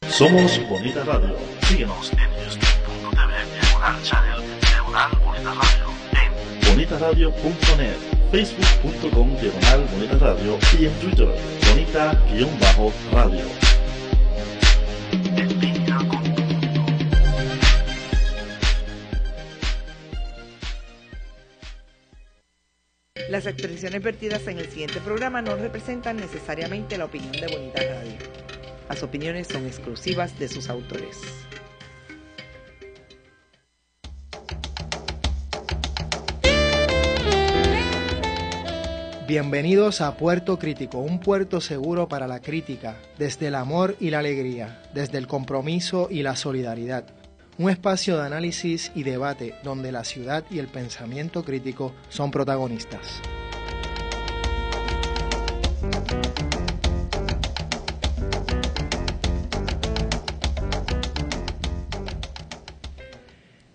Somos Bonita Radio. Síguenos en youtube.tv/channel Bonita Radio, en bonitaradio.net, facebook.com/Bonita Radio y en Twitter, Bonita-Radio. En línea con tu mundo. Las expresiones vertidas en el siguiente programa no representan necesariamente la opinión de Bonita Radio. Las opiniones son exclusivas de sus autores. Bienvenidos a Puerto Crítico, un puerto seguro para la crítica, desde el amor y la alegría, desde el compromiso y la solidaridad. Un espacio de análisis y debate donde la ciudad y el pensamiento crítico son protagonistas.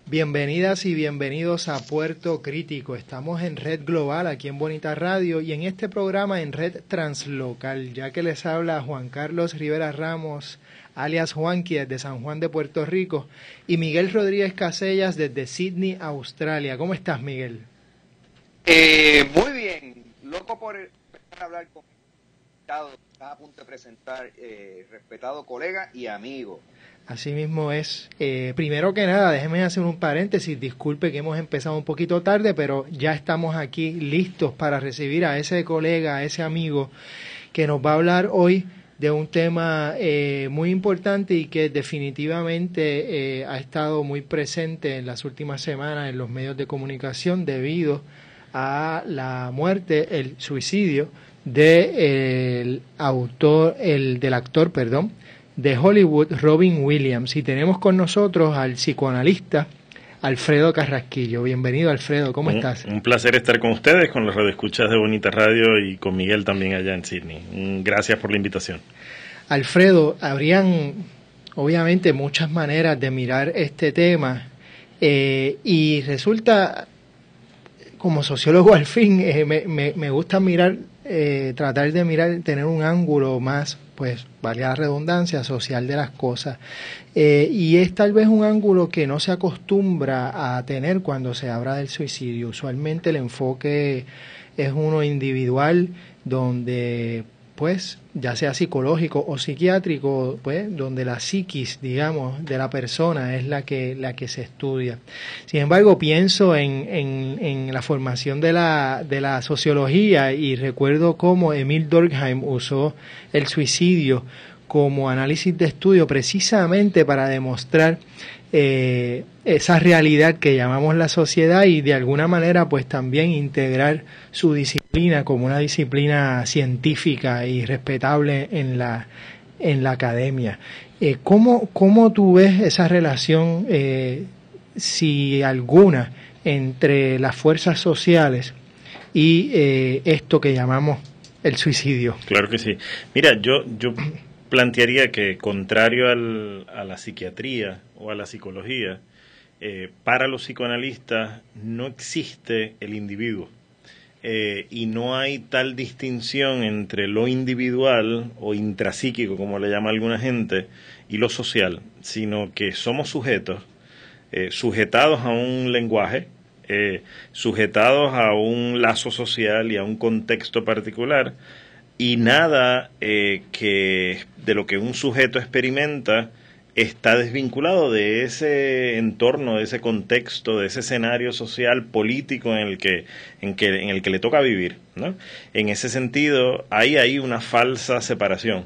Bienvenidas y bienvenidos a Puerto Crítico. Estamos en Red Global, aquí en Bonita Radio, y en este programa en Red Translocal, ya que les habla Juan Carlos Rivera Ramos, alias Juanqui, desde San Juan de Puerto Rico, y Miguel Rodríguez Casellas desde Sydney, Australia. ¿Cómo estás, Miguel? Muy bien, loco por hablar con estás a punto de presentar, respetado colega y amigo. Así mismo es. Primero que nada, déjeme hacer un paréntesis. Disculpe que hemos empezado un poquito tarde, pero ya estamos aquí listos para recibir a ese colega, a ese amigo que nos va a hablar hoy de un tema muy importante y que definitivamente ha estado muy presente en las últimas semanas en los medios de comunicación debido a la muerte, el suicidio del actor de Hollywood, Robin Williams. Y tenemos con nosotros al psicoanalista Alfredo Carrasquillo. Bienvenido, Alfredo, ¿cómo estás? Un placer estar con ustedes, con los radioescuchas de Bonita Radio y con Miguel también allá en Sydney. Gracias por la invitación. Alfredo, habrían obviamente muchas maneras de mirar este tema y resulta, como sociólogo al fin, me gusta mirar, tratar de mirar, tener un ángulo más, pues, valga la redundancia, social de las cosas. Y es tal vez un ángulo que no se acostumbra a tener cuando se habla del suicidio. Usualmente el enfoque es uno individual, donde, pues, ya sea psicológico o psiquiátrico, pues, donde la psiquis, digamos, de la persona es la que se estudia. Sin embargo, pienso en la formación de la sociología y recuerdo cómo Emil Durkheim usó el suicidio como análisis de estudio precisamente para demostrar esa realidad que llamamos la sociedad y de alguna manera pues también integrar su disciplina como una disciplina científica y respetable en la academia. ¿Cómo tú ves esa relación, si alguna, entre las fuerzas sociales y esto que llamamos el suicidio? Claro que sí. Mira, yo plantearía que, contrario a la psiquiatría o a la psicología, para los psicoanalistas no existe el individuo y no hay tal distinción entre lo individual o intrapsíquico, como le llama alguna gente, y lo social, sino que somos sujetos, sujetados a un lenguaje, sujetados a un lazo social y a un contexto particular, y nada que de lo que un sujeto experimenta está desvinculado de ese entorno, de ese contexto, de ese escenario social, político en el que le toca vivir, ¿no? En ese sentido, hay ahí una falsa separación.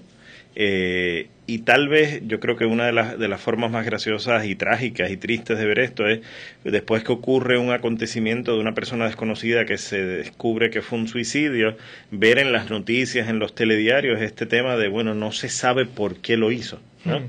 Y tal vez yo creo que una de las formas más graciosas y trágicas y tristes de ver esto es después que ocurre un acontecimiento de una persona desconocida que se descubre que fue un suicidio, ver en las noticias, en los telediarios este tema de, bueno, no se sabe por qué lo hizo, ¿no?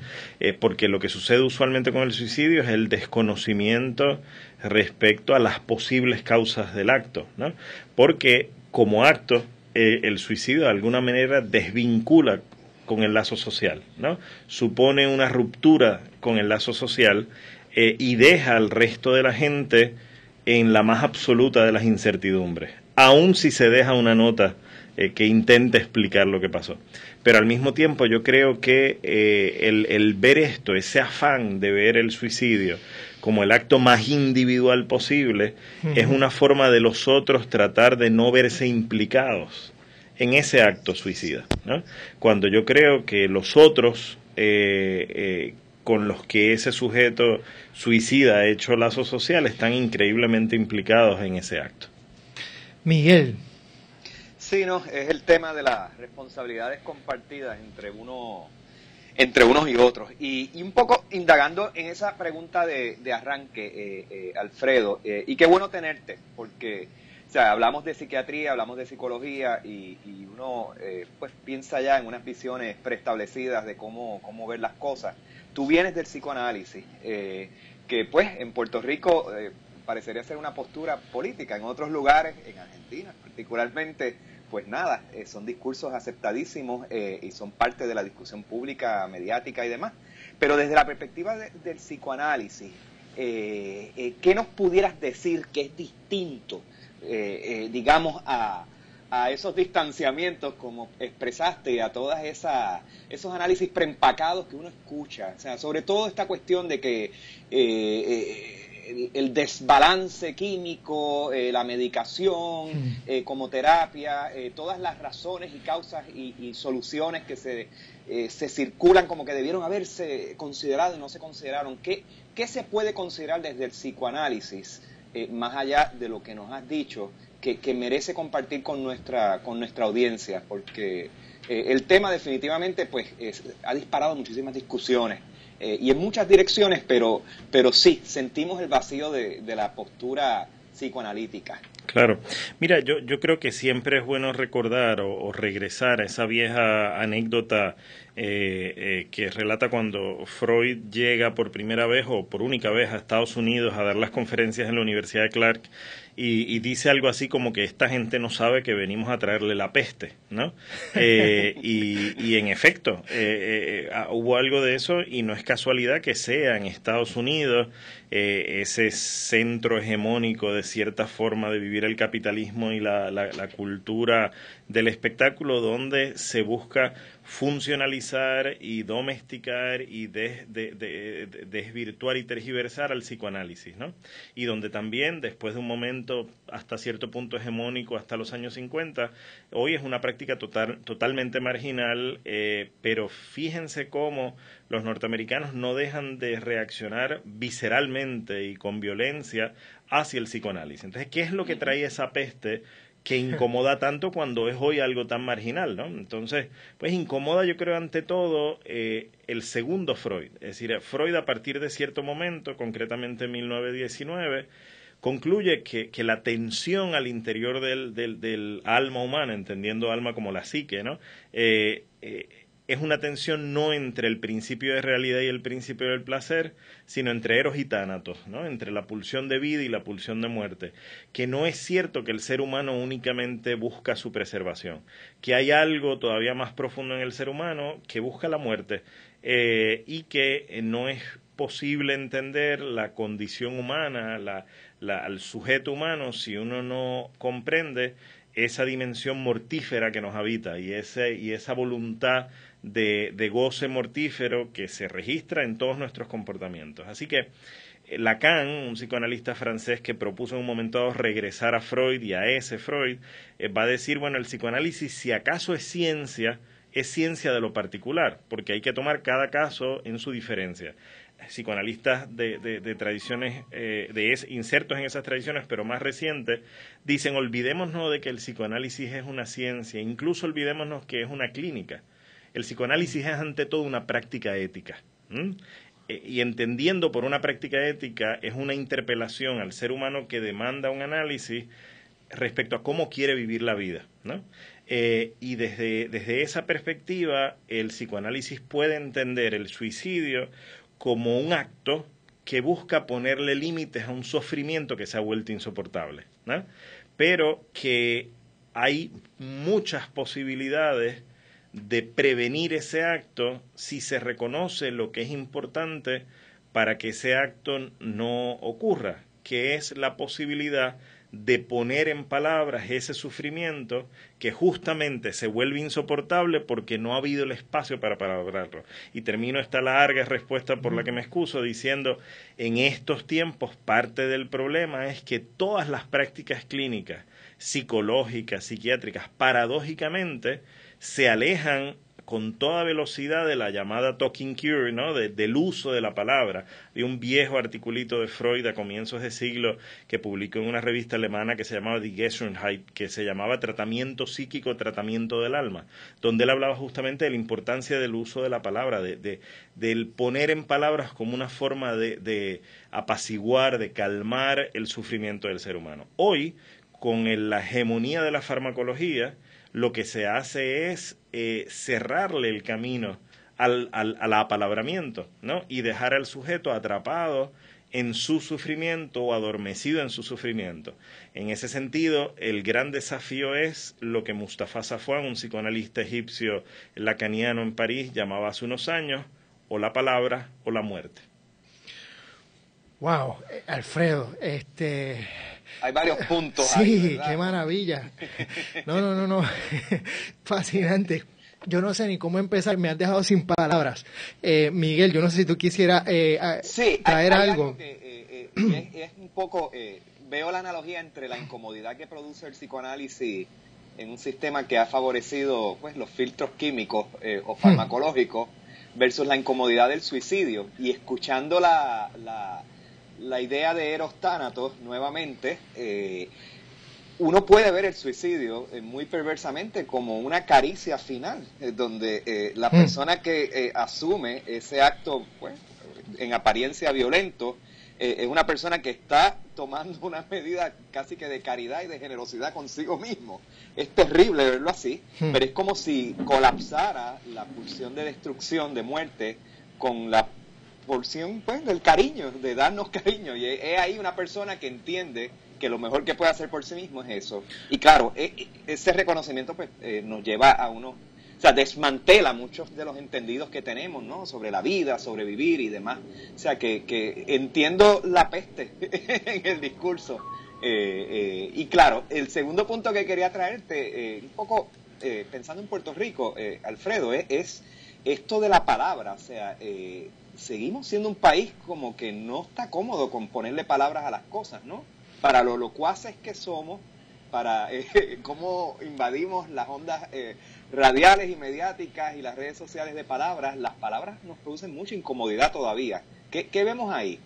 Porque lo que sucede usualmente con el suicidio es el desconocimiento respecto a las posibles causas del acto, ¿no? Porque como acto el suicidio de alguna manera desvincula con el lazo social, ¿no? Supone una ruptura con el lazo social y deja al resto de la gente en la más absoluta de las incertidumbres, aun si se deja una nota que intente explicar lo que pasó. Pero al mismo tiempo yo creo que el ver esto, ese afán de ver el suicidio como el acto más individual posible, es una forma de los otros tratar de no verse implicados en ese acto suicida, ¿no? Cuando yo creo que los otros con los que ese sujeto suicida ha hecho lazos sociales están increíblemente implicados en ese acto. Miguel. Sí, no, es el tema de las responsabilidades compartidas entre unos y otros. Y un poco indagando en esa pregunta de arranque, Alfredo, y qué bueno tenerte, porque o sea, hablamos de psiquiatría, hablamos de psicología, y uno pues piensa ya en unas visiones preestablecidas de cómo ver las cosas. Tú vienes del psicoanálisis, que pues en Puerto Rico parecería ser una postura política, en otros lugares, en Argentina particularmente, pues nada, son discursos aceptadísimos y son parte de la discusión pública, mediática y demás. Pero desde la perspectiva del psicoanálisis, ¿qué nos pudieras decir que es distinto, digamos, a esos distanciamientos, como expresaste, a todas esos análisis preempacados que uno escucha? O sea, sobre todo esta cuestión de que el desbalance químico, la medicación como terapia, todas las razones y causas y soluciones que se circulan como que debieron haberse considerado y no se consideraron. ¿Qué se puede considerar desde el psicoanálisis, más allá de lo que nos has dicho, que merece compartir con nuestra audiencia? Porque el tema definitivamente pues ha disparado muchísimas discusiones y en muchas direcciones, pero sí, sentimos el vacío de la postura psicoanalítica. Claro. Mira, yo creo que siempre es bueno recordar o regresar a esa vieja anécdota que relata cuando Freud llega por primera vez o por única vez a Estados Unidos a dar las conferencias en la Universidad de Clark y dice algo así como que esta gente no sabe que venimos a traerle la peste, ¿no? Y en efecto, hubo algo de eso y no es casualidad que sea en Estados Unidos ese centro hegemónico de cierta forma de vivir el capitalismo y la cultura del espectáculo, donde se busca funcionalizar y domesticar y desvirtuar y tergiversar al psicoanálisis, ¿no? Y donde también, después de un momento hasta cierto punto hegemónico, hasta los años 50, hoy es una práctica totalmente marginal, pero fíjense cómo los norteamericanos no dejan de reaccionar visceralmente y con violencia hacia el psicoanálisis. Entonces, ¿qué es lo que trae esa peste que incomoda tanto cuando es hoy algo tan marginal, ¿no? Entonces, pues incomoda, yo creo, ante todo el segundo Freud. Es decir, Freud a partir de cierto momento, concretamente en 1919, concluye que la tensión al interior del alma humana, entendiendo alma como la psique, ¿no? Es una tensión no entre el principio de realidad y el principio del placer, sino entre eros y tánatos, ¿no? Entre la pulsión de vida y la pulsión de muerte. Que no es cierto que el ser humano únicamente busca su preservación, que hay algo todavía más profundo en el ser humano que busca la muerte y que no es posible entender la condición humana, al sujeto humano, si uno no comprende esa dimensión mortífera que nos habita y esa voluntad de goce mortífero que se registra en todos nuestros comportamientos. Así que Lacan, un psicoanalista francés que propuso en un momento dado regresar a Freud y a ese Freud, va a decir, bueno, el psicoanálisis, si acaso es ciencia de lo particular, porque hay que tomar cada caso en su diferencia. Psicoanalistas de tradiciones, insertos en esas tradiciones, pero más recientes, dicen, olvidémonos de que el psicoanálisis es una ciencia, incluso olvidémonos que es una clínica. El psicoanálisis es ante todo una práctica ética. Y entendiendo por una práctica ética es una interpelación al ser humano que demanda un análisis respecto a cómo quiere vivir la vida, ¿no? Y desde esa perspectiva el psicoanálisis puede entender el suicidio como un acto que busca ponerle límites a un sufrimiento que se ha vuelto insoportable, ¿no? Pero que hay muchas posibilidades de prevenir ese acto si se reconoce lo que es importante para que ese acto no ocurra, que es la posibilidad de poner en palabras ese sufrimiento que justamente se vuelve insoportable porque no ha habido el espacio para palabrarlo. Y termino esta larga respuesta por la que me excuso diciendo, en estos tiempos parte del problema es que todas las prácticas clínicas, psicológicas, psiquiátricas, paradójicamente se alejan con toda velocidad de la llamada talking cure, ¿no? Del uso de la palabra. Hay un viejo articulito de Freud a comienzos de siglo que publicó en una revista alemana que se llamaba Die Gesundheit, que se llamaba Tratamiento Psíquico, Tratamiento del Alma, donde él hablaba justamente de la importancia del uso de la palabra, del poner en palabras como una forma de apaciguar, de calmar el sufrimiento del ser humano. Hoy, con la hegemonía de la farmacología, lo que se hace es cerrarle el camino al apalabramiento, ¿no? Y dejar al sujeto atrapado en su sufrimiento o adormecido en su sufrimiento. En ese sentido, el gran desafío es lo que Mustafa Safwan, un psicoanalista egipcio lacaniano en París, llamaba hace unos años, o la palabra o la muerte. Wow, Alfredo, hay varios puntos. Sí, ahí, qué maravilla. No. Fascinante. Yo no sé ni cómo empezar, me has dejado sin palabras. Miguel, yo no sé si tú quisieras traer hay algo. Que, es un poco, veo la analogía entre la incomodidad que produce el psicoanálisis en un sistema que ha favorecido pues los filtros químicos o farmacológicos versus la incomodidad del suicidio. Y escuchando la idea de Eros Thanatos, nuevamente, uno puede ver el suicidio muy perversamente como una caricia final, donde la persona que asume ese acto, pues, en apariencia violento, es una persona que está tomando una medida casi que de caridad y de generosidad consigo mismo. Es terrible verlo así, pero es como si colapsara la pulsión de destrucción, de muerte, con la porción pues del cariño, de darnos cariño, y es ahí una persona que entiende que lo mejor que puede hacer por sí mismo es eso. Y claro, ese reconocimiento pues nos lleva a uno, o sea, desmantela muchos de los entendidos que tenemos, ¿no? Sobre la vida, sobre vivir y demás. O sea, que entiendo la peste en el discurso. Y claro, el segundo punto que quería traerte, un poco pensando en Puerto Rico, Alfredo, es esto de la palabra. O sea, seguimos siendo un país como que no está cómodo con ponerle palabras a las cosas, ¿no? Para lo locuaces que somos, para cómo invadimos las ondas radiales y mediáticas y las redes sociales de palabras, las palabras nos producen mucha incomodidad todavía. ¿Qué vemos ahí?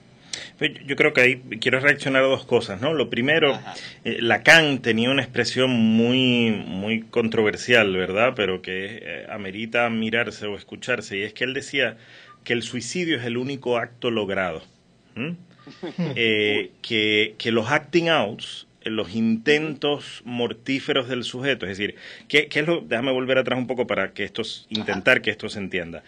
Yo creo que ahí quiero reaccionar a dos cosas, ¿no? Lo primero, Lacan tenía una expresión muy controversial, ¿verdad? Pero que amerita mirarse o escucharse, y es que él decía que el suicidio es el único acto logrado. Que los acting outs, los intentos mortíferos del sujeto, es decir, ¿qué es lo? Déjame volver atrás un poco para que intentar que esto se entienda.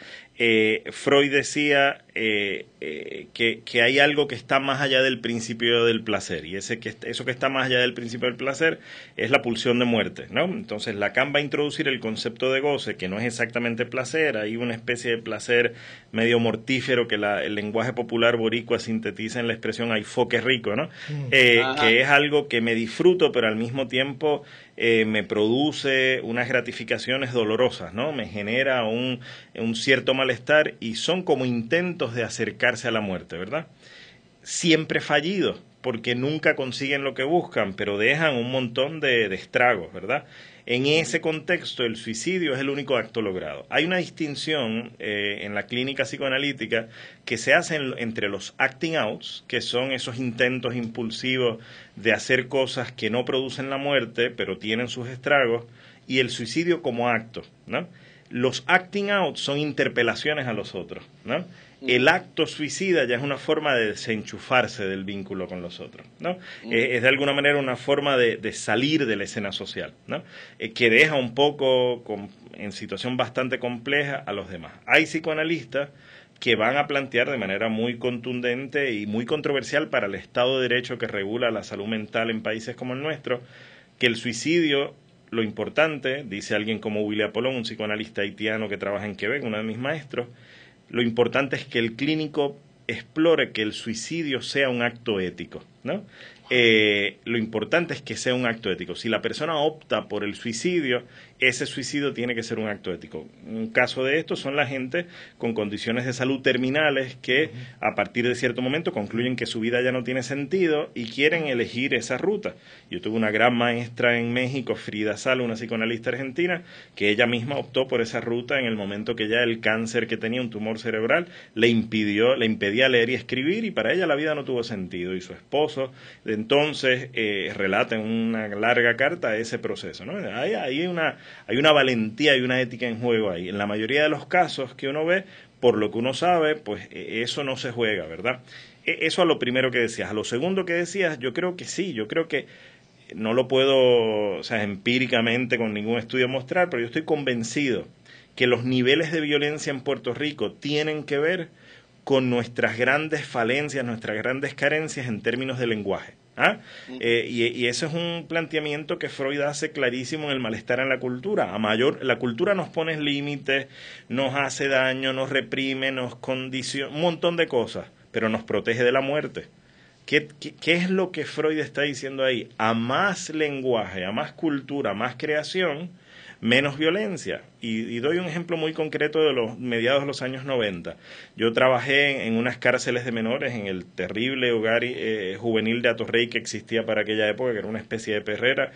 Freud decía que hay algo que está más allá del principio del placer, y eso que está más allá del principio del placer es la pulsión de muerte, ¿no? Entonces Lacan va a introducir el concepto de goce, que no es exactamente placer, hay una especie de placer medio mortífero que el lenguaje popular boricua sintetiza en la expresión "ay fo, qué rico", ¿no? Que es algo que me disfruto, pero al mismo tiempo me produce unas gratificaciones dolorosas, ¿no? Me genera un cierto malestar, y son como intentos de acercarse a la muerte, ¿verdad? Siempre fallidos, porque nunca consiguen lo que buscan, pero dejan un montón de estragos, ¿verdad? En ese contexto, el suicidio es el único acto logrado. Hay una distinción en la clínica psicoanalítica que se hace entre los acting outs, que son esos intentos impulsivos de hacer cosas que no producen la muerte, pero tienen sus estragos, y el suicidio como acto, ¿no? Los acting out son interpelaciones a los otros, ¿no? El acto suicida ya es una forma de desenchufarse del vínculo con los otros, ¿no? Es de alguna manera una forma de salir de la escena social, ¿no? Que deja un poco en situación bastante compleja a los demás. Hay psicoanalistas que van a plantear de manera muy contundente y muy controversial para el Estado de Derecho que regula la salud mental en países como el nuestro, que el suicidio, lo importante, dice alguien como Willy Apollon, un psicoanalista haitiano que trabaja en Quebec, uno de mis maestros, lo importante es que el clínico explore que el suicidio sea un acto ético, ¿no? lo importante es que sea un acto ético. Si la persona opta por el suicidio, ese suicidio tiene que ser un acto ético. Un caso de esto son la gente con condiciones de salud terminales que a partir de cierto momento concluyen que su vida ya no tiene sentido y quieren elegir esa ruta. Yo tuve una gran maestra en México, Frida Sala, una psicoanalista argentina, que ella misma optó por esa ruta en el momento que ya el cáncer que tenía, un tumor cerebral, le impedía leer y escribir, y para ella la vida no tuvo sentido. Y su esposo de entonces relata en una larga carta ese proceso, ¿no? Hay una valentía y una ética en juego ahí. En la mayoría de los casos que uno ve, por lo que uno sabe, pues eso no se juega, ¿verdad? Eso a lo primero que decías. A lo segundo que decías, yo creo que sí, yo creo que no lo puedo, o sea, empíricamente con ningún estudio mostrar, pero yo estoy convencido que los niveles de violencia en Puerto Rico tienen que ver con nuestras grandes falencias, nuestras grandes carencias en términos de lenguaje. Y ese es un planteamiento que Freud hace clarísimo en El malestar en la cultura. La cultura nos pone límites, nos hace daño, nos reprime, nos condiciona, un montón de cosas, pero nos protege de la muerte. ¿Qué es lo que Freud está diciendo ahí? A más lenguaje, a más cultura, a más creación, menos violencia. Y doy un ejemplo muy concreto de los mediados de los años 90. Yo trabajé en unas cárceles de menores, en el terrible hogar juvenil de Atorrey que existía para aquella época, que era una especie de perrera,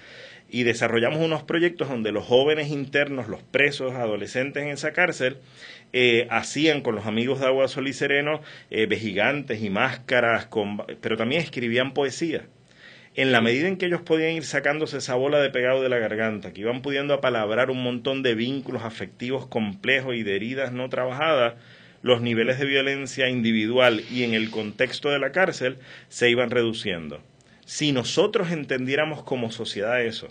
y desarrollamos unos proyectos donde los jóvenes internos, los presos, adolescentes en esa cárcel, hacían con los amigos de Agua, Sol y Sereno vejigantes y máscaras, pero también escribían poesía. En la medida en que ellos podían ir sacándose esa bola de pegado de la garganta, que iban pudiendo apalabrar un montón de vínculos afectivos complejos y de heridas no trabajadas, los niveles de violencia individual y en el contexto de la cárcel se iban reduciendo. Si nosotros entendiéramos como sociedad eso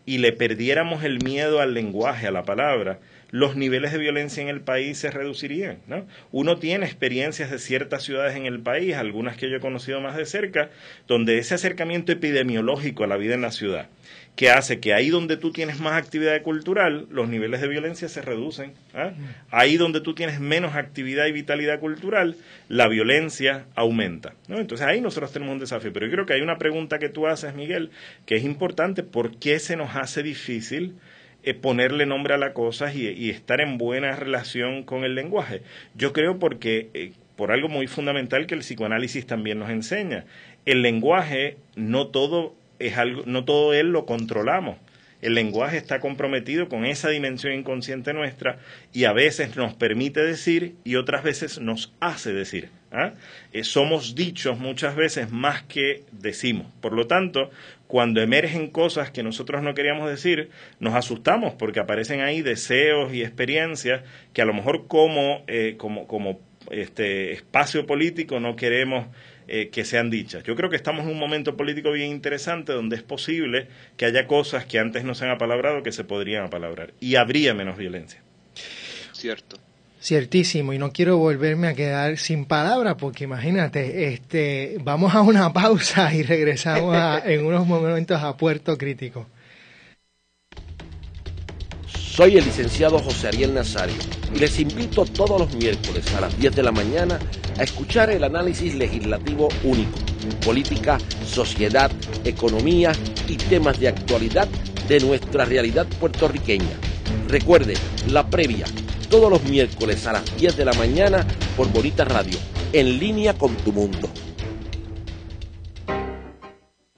y le perdiéramos el miedo al lenguaje, a la palabra, los niveles de violencia en el país se reducirían, ¿no? Uno tiene experiencias de ciertas ciudades en el país, algunas que yo he conocido más de cerca, donde ese acercamiento epidemiológico a la vida en la ciudad, que hace que ahí donde tú tienes más actividad cultural, los niveles de violencia se reducen. Ahí donde tú tienes menos actividad y vitalidad cultural, la violencia aumenta, ¿no? Entonces ahí nosotros tenemos un desafío. Pero yo creo que hay una pregunta que tú haces, Miguel, que es importante. ¿Por qué se nos hace difícil ponerle nombre a las cosas y estar en buena relación con el lenguaje? Yo creo porque por algo muy fundamental que el psicoanálisis también nos enseña. El lenguaje, no todo él lo controlamos. El lenguaje está comprometido con esa dimensión inconsciente nuestra y a veces nos permite decir y otras veces nos hace decir. Somos dichos muchas veces más que decimos. Por lo tanto, cuando emergen cosas que nosotros no queríamos decir, nos asustamos porque aparecen ahí deseos y experiencias que a lo mejor como espacio político no queremos que sean dichas. Yo creo que estamos en un momento político bien interesante donde es posible que haya cosas que antes no se han apalabrado que se podrían apalabrar y habría menos violencia. Cierto. Ciertísimo, y no quiero volverme a quedar sin palabras porque imagínate, vamos a una pausa y regresamos en unos momentos a Puerto Crítico. Soy el licenciado José Ariel Nazario y les invito todos los miércoles a las 10 de la mañana a escuchar el análisis legislativo único, política, sociedad, economía y temas de actualidad de nuestra realidad puertorriqueña. Recuerde, La Previa, todos los miércoles a las 10 de la mañana por Bonita Radio, en línea con tu mundo.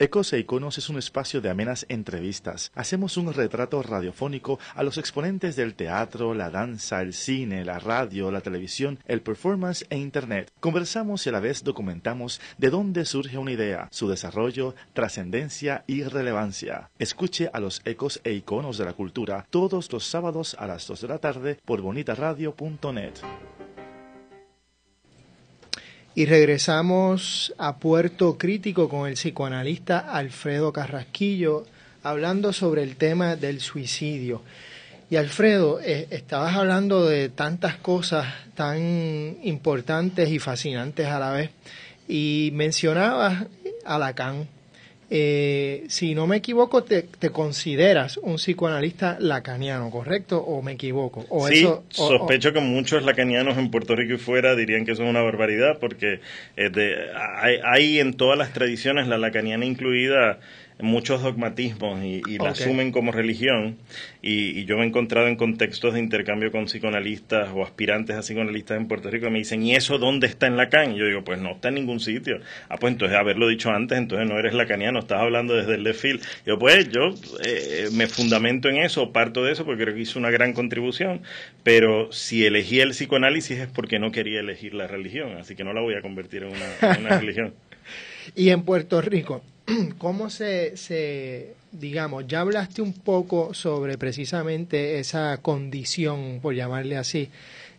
Ecos e Iconos es un espacio de amenas entrevistas. Hacemos un retrato radiofónico a los exponentes del teatro, la danza, el cine, la radio, la televisión, el performance e internet. Conversamos y a la vez documentamos de dónde surge una idea, su desarrollo, trascendencia y relevancia. Escuche a los Ecos e Iconos de la cultura todos los sábados a las 2 de la tarde por bonitaradio.net. Y regresamos a Puerto Crítico con el psicoanalista Alfredo Carrasquillo, hablando sobre el tema del suicidio. Y Alfredo, estabas hablando de tantas cosas tan importantes y fascinantes a la vez, y mencionabas a Lacan, Si no me equivoco, te consideras un psicoanalista lacaniano, ¿correcto? ¿O me equivoco? ¿O sí, eso, sospecho que muchos lacanianos en Puerto Rico y fuera dirían que eso es una barbaridad, porque hay en todas las tradiciones, la lacaniana incluida, muchos dogmatismos y la asumen como religión, y yo me he encontrado en contextos de intercambio con psicoanalistas o aspirantes a psicoanalistas en Puerto Rico que me dicen, ¿y eso dónde está en Lacan? Y yo digo, pues no está en ningún sitio. Pues entonces haberlo dicho antes, entonces no eres lacaniano, estás hablando desde el left field. Yo me fundamento en eso, parto de eso porque creo que hizo una gran contribución, pero si elegí el psicoanálisis es porque no quería elegir la religión, así que no la voy a convertir en una religión. Y en Puerto Rico, ¿cómo digamos, ya hablaste un poco sobre precisamente esa condición, por llamarle así,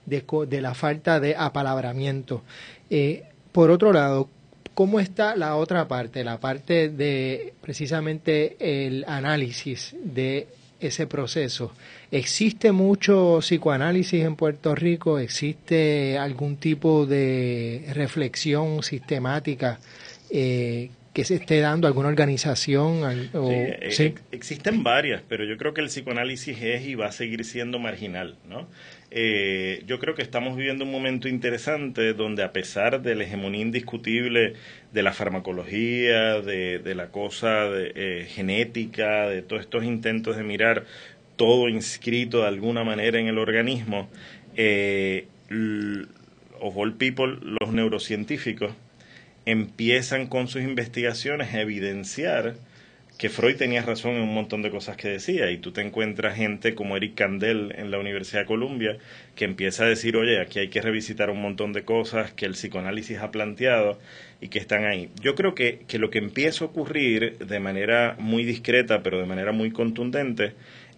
de la falta de apalabramiento? Por otro lado, ¿cómo está la otra parte, la parte de precisamente el análisis de ese proceso? ¿Existe mucho psicoanálisis en Puerto Rico? ¿Existe algún tipo de reflexión sistemática que se esté dando, alguna organización? ¿Sí? Existen varias, pero yo creo que el psicoanálisis es y va a seguir siendo marginal, ¿no? Yo creo que estamos viviendo un momento interesante donde, a pesar de la hegemonía indiscutible de la farmacología, de la cosa genética, de todos estos intentos de mirar todo inscrito de alguna manera en el organismo, of all people, los neurocientíficos empiezan con sus investigaciones a evidenciar que Freud tenía razón en un montón de cosas que decía, y tú te encuentras gente como Eric Kandel en la Universidad de Columbia que empieza a decir, oye, aquí hay que revisitar un montón de cosas que el psicoanálisis ha planteado y que están ahí. Yo creo que lo que empieza a ocurrir de manera muy discreta, pero de manera muy contundente,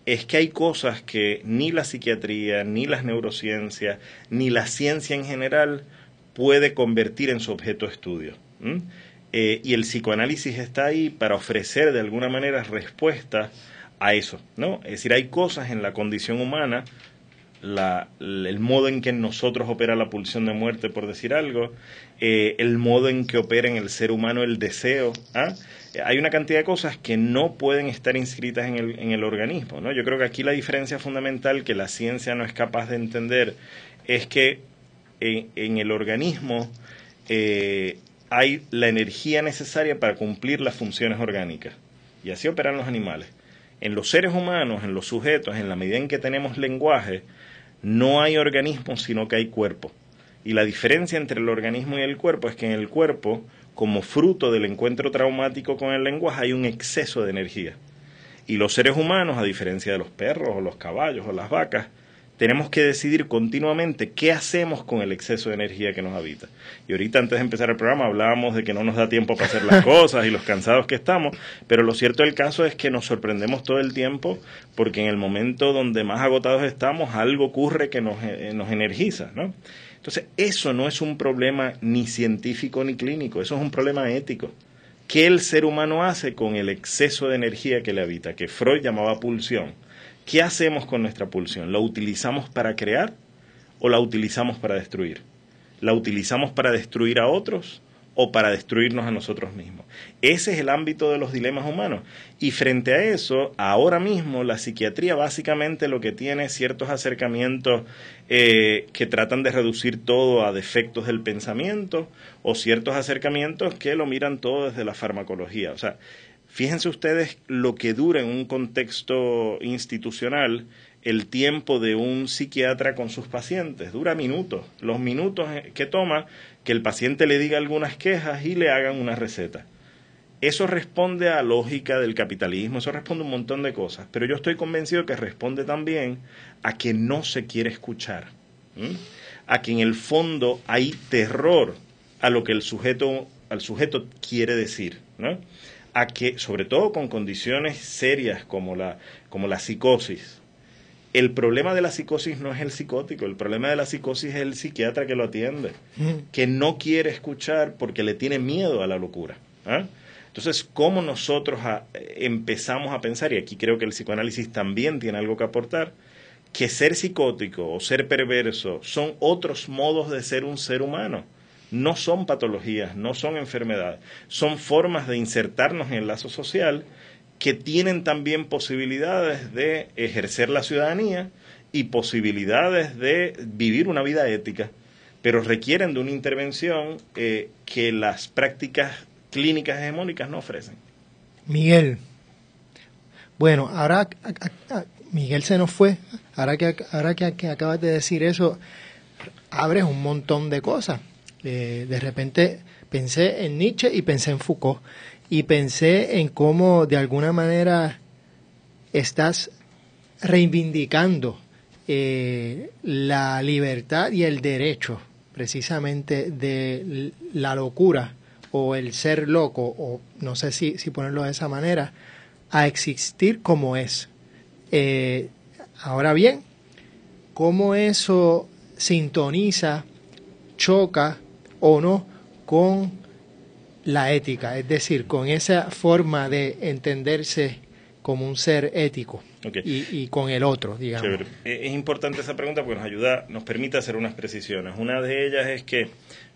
es que hay cosas que ni la psiquiatría, ni las neurociencias, ni la ciencia en general puede convertir en su objeto de estudio. Y el psicoanálisis está ahí para ofrecer de alguna manera respuesta a eso, ¿no? Es decir, hay cosas en la condición humana, el modo en que en nosotros opera la pulsión de muerte, por decir algo, el modo en que opera en el ser humano el deseo, hay una cantidad de cosas que no pueden estar inscritas en el organismo, ¿no? Yo creo que aquí la diferencia fundamental que la ciencia no es capaz de entender es que en el organismo hay la energía necesaria para cumplir las funciones orgánicas, y así operan los animales. En los seres humanos, en los sujetos, en la medida en que tenemos lenguaje, no hay organismo, sino que hay cuerpo. Y la diferencia entre el organismo y el cuerpo es que en el cuerpo, como fruto del encuentro traumático con el lenguaje, hay un exceso de energía. Y los seres humanos, a diferencia de los perros o los caballos o las vacas, tenemos que decidir continuamente qué hacemos con el exceso de energía que nos habita. Y ahorita, antes de empezar el programa, hablábamos de que no nos da tiempo para hacer las cosas y los cansados que estamos, pero lo cierto del caso es que nos sorprendemos todo el tiempo porque en el momento donde más agotados estamos, algo ocurre que nos energiza, ¿no? Entonces, eso no es un problema ni científico ni clínico, eso es un problema ético. ¿Qué el ser humano hace con el exceso de energía que le habita, que Freud llamaba pulsión? ¿Qué hacemos con nuestra pulsión? ¿La utilizamos para crear o la utilizamos para destruir? ¿La utilizamos para destruir a otros o para destruirnos a nosotros mismos? Ese es el ámbito de los dilemas humanos. Y frente a eso, ahora mismo la psiquiatría básicamente lo que tiene es ciertos acercamientos que tratan de reducir todo a defectos del pensamiento, o ciertos acercamientos que lo miran todo desde la farmacología. O sea, fíjense ustedes lo que dura en un contexto institucional el tiempo de un psiquiatra con sus pacientes. Dura minutos. Los minutos que toma que el paciente le diga algunas quejas y le hagan una receta. Eso responde a lógica del capitalismo, eso responde a un montón de cosas. Pero yo estoy convencido que responde también a que no se quiere escuchar. A que en el fondo hay terror a lo que al sujeto quiere decir, ¿no? A que, sobre todo con condiciones serias como la psicosis, el problema de la psicosis no es el psicótico, el problema de la psicosis es el psiquiatra que lo atiende, que no quiere escuchar porque le tiene miedo a la locura. Entonces, ¿cómo nosotros empezamos a pensar, y aquí creo que el psicoanálisis también tiene algo que aportar, que ser psicótico o ser perverso son otros modos de ser un ser humano? no son patologías, no son enfermedades, son formas de insertarnos en el lazo social que tienen también posibilidades de ejercer la ciudadanía y posibilidades de vivir una vida ética, pero requieren de una intervención que las prácticas clínicas hegemónicas no ofrecen. Miguel, bueno, ahora Miguel se nos fue, ahora que acabas de decir eso, abres un montón de cosas. De repente pensé en Nietzsche y pensé en Foucault, y pensé en cómo de alguna manera estás reivindicando la libertad y el derecho precisamente de la locura o el ser loco, o no sé si ponerlo de esa manera, a existir como es. Ahora bien, ¿cómo eso sintoniza, choca o no con la ética? Es decir, con esa forma de entenderse como un ser ético. Okay. Y con el otro, digamos. Chévere. Es importante esa pregunta porque nos permite hacer unas precisiones. Una de ellas es que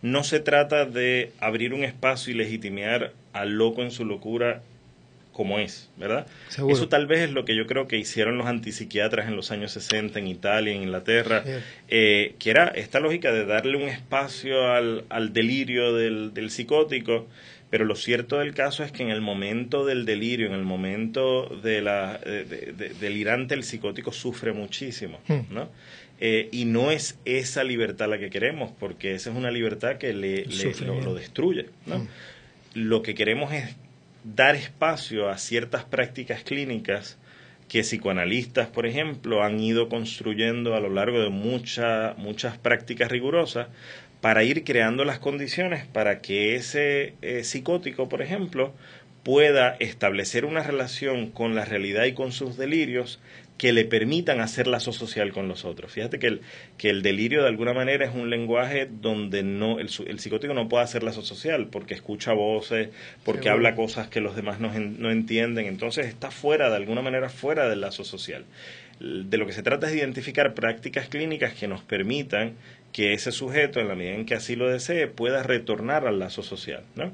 no se trata de abrir un espacio y legitimar al loco en su locura como es, ¿verdad? Seguro. Eso tal vez es lo que yo creo que hicieron los antipsiquiatras en los años 60 en Italia, en Inglaterra, que era esta lógica de darle un espacio al delirio del psicótico. Pero lo cierto del caso es que en el momento del delirio, en el momento delirante, el psicótico sufre muchísimo, ¿no? Y no es esa libertad la que queremos, porque esa es una libertad que lo destruye, ¿no? Lo que queremos es dar espacio a ciertas prácticas clínicas que psicoanalistas, por ejemplo, han ido construyendo a lo largo de muchas prácticas rigurosas, para ir creando las condiciones para que ese psicótico, por ejemplo, pueda establecer una relación con la realidad y con sus delirios que le permitan hacer lazo social con los otros. Fíjate que el delirio de alguna manera es un lenguaje donde el psicótico no puede hacer lazo social porque escucha voces, porque habla cosas que los demás no entienden, entonces está de alguna manera fuera del lazo social. De lo que se trata es de identificar prácticas clínicas que nos permitan que ese sujeto, en la medida en que así lo desee, pueda retornar al lazo social, ¿no?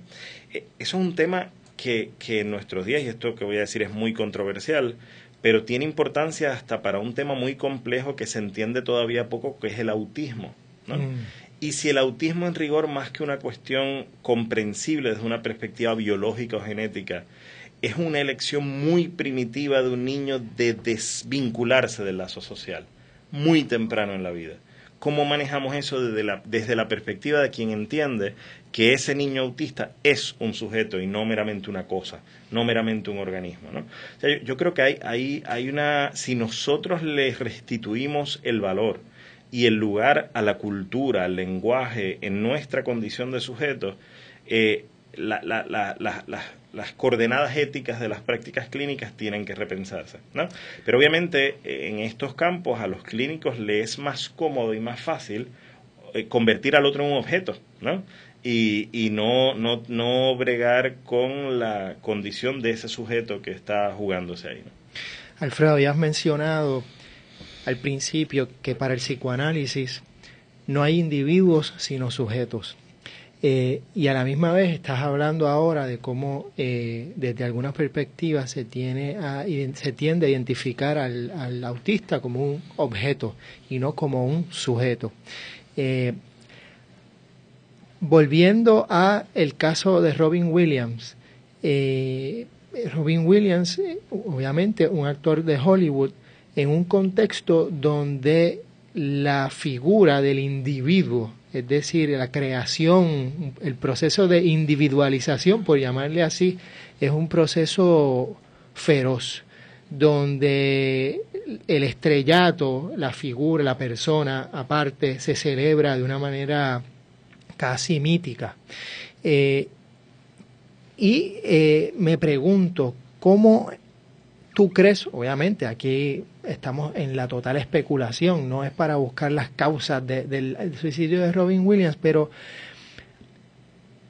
Eso es un tema que en nuestros días, y esto que voy a decir es muy controversial, pero tiene importancia hasta para un tema muy complejo que se entiende todavía poco, que es el autismo, ¿no? Y si el autismo en rigor, más que una cuestión comprensible desde una perspectiva biológica o genética, es una elección muy primitiva de un niño de desvincularse del lazo social, muy temprano en la vida. ¿Cómo manejamos eso desde la perspectiva de quien entiende que ese niño autista es un sujeto y no meramente una cosa, no meramente un organismo, ¿no? O sea, yo creo que si nosotros le restituimos el valor y el lugar a la cultura, al lenguaje, en nuestra condición de sujeto, las coordenadas éticas de las prácticas clínicas tienen que repensarse, ¿no? Pero obviamente en estos campos a los clínicos les es más cómodo y más fácil convertir al otro en un objeto, ¿no? Y no bregar con la condición de ese sujeto que está jugándose ahí, ¿no? Alfredo, ya has mencionado al principio que para el psicoanálisis no hay individuos sino sujetos. Y a la misma vez estás hablando ahora de cómo desde algunas perspectivas se tiende a identificar al autista como un objeto y no como un sujeto. Volviendo a el caso de Robin Williams, obviamente un actor de Hollywood, en un contexto donde la figura del individuo, es decir, la creación, el proceso de individualización, por llamarle así, es un proceso feroz, donde el estrellato, la figura, la persona aparte, se celebra de una manera casi mítica. Me pregunto, ¿cómo tú crees? Obviamente aquí estamos en la total especulación, no es para buscar las causas del suicidio de Robin Williams, pero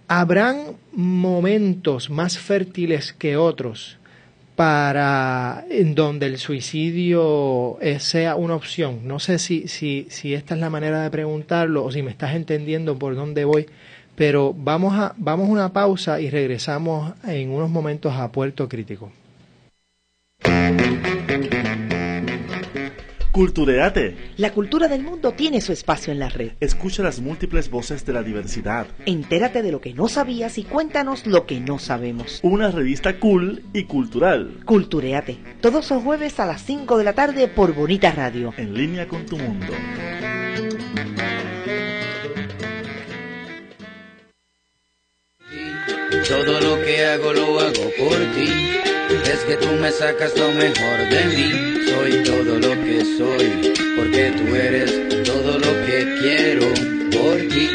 ¿habrán momentos más fértiles que otros en donde el suicidio sea una opción? No sé si esta es la manera de preguntarlo o si me estás entendiendo por dónde voy, Pero vamos a una pausa y regresamos en unos momentos a Puerto Crítico. Cultureate. La cultura del mundo tiene su espacio en la red. Escucha las múltiples voces de la diversidad. Entérate de lo que no sabías y cuéntanos lo que no sabemos. Una revista cool y cultural. Cultureate. Todos los jueves a las 5 de la tarde por Bonita Radio. En línea con tu mundo. Todo lo que hago lo hago por ti. Es que tú me sacas lo mejor de mí. Soy todo lo que soy, porque tú eres todo lo que quiero por ti.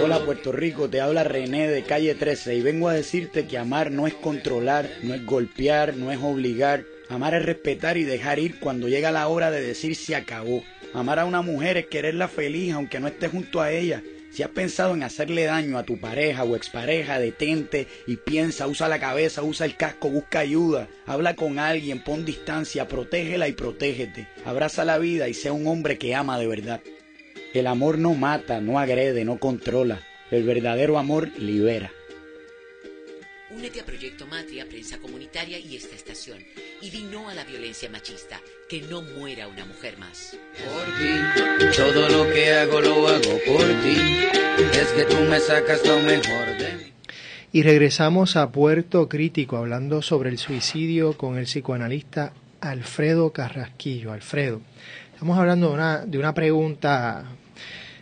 Hola Puerto Rico, te habla René de Calle 13 y vengo a decirte que amar no es controlar, no es golpear, no es obligar. Amar es respetar y dejar ir cuando llega la hora de decir se acabó. Amar a una mujer es quererla feliz aunque no estés junto a ella. Si has pensado en hacerle daño a tu pareja o expareja, detente y piensa, usa la cabeza, usa el casco, busca ayuda, habla con alguien, pon distancia, protégela y protégete. Abraza la vida y sea un hombre que ama de verdad. El amor no mata, no agrede, no controla. El verdadero amor libera. Únete a Proyecto Matria, Prensa Comunitaria y esta estación. Y di no a la violencia machista. Que no muera una mujer más. Por ti, todo lo que hago lo hago por ti. Es que tú me sacas lo mejor de mí. Y regresamos a Puerto Crítico hablando sobre el suicidio con el psicoanalista Alfredo Carrasquillo. Alfredo, estamos hablando de una pregunta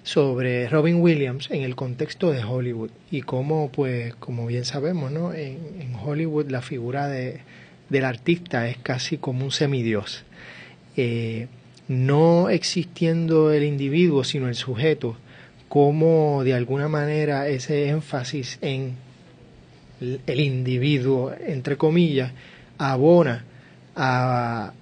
sobre Robin Williams en el contexto de Hollywood y cómo, pues, como bien sabemos, ¿no? En Hollywood la figura del artista es casi como un semidios. No existiendo el individuo, sino el sujeto, cómo de alguna manera ese énfasis en el individuo, entre comillas, abona a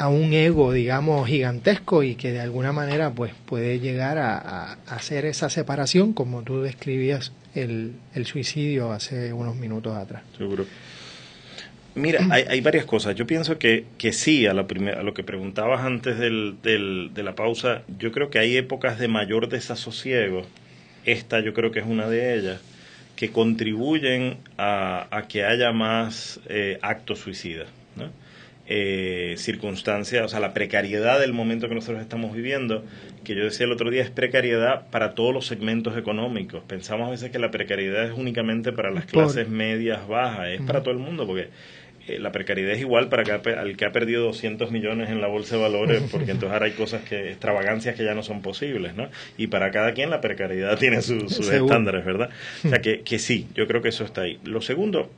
un ego, digamos, gigantesco y que de alguna manera pues puede llegar a hacer esa separación, como tú describías el suicidio hace unos minutos atrás. Seguro. Mira, hay varias cosas. Yo pienso que sí, a lo que preguntabas antes de la pausa, yo creo que hay épocas de mayor desasosiego. Esta yo creo que es una de ellas, que contribuyen a que haya más actos suicidas, ¿no? Circunstancias, o sea, la precariedad del momento que nosotros estamos viviendo, que yo decía el otro día, es precariedad para todos los segmentos económicos. Pensamos a veces que la precariedad es únicamente para las clases medias, bajas, es para todo el mundo, porque la precariedad es igual para al que ha perdido 200 millones en la bolsa de valores, porque entonces ahora hay cosas extravagancias que ya no son posibles, ¿no? Y para cada quien la precariedad tiene sus estándares, ¿verdad? O sea, que sí, yo creo que eso está ahí. Lo segundo,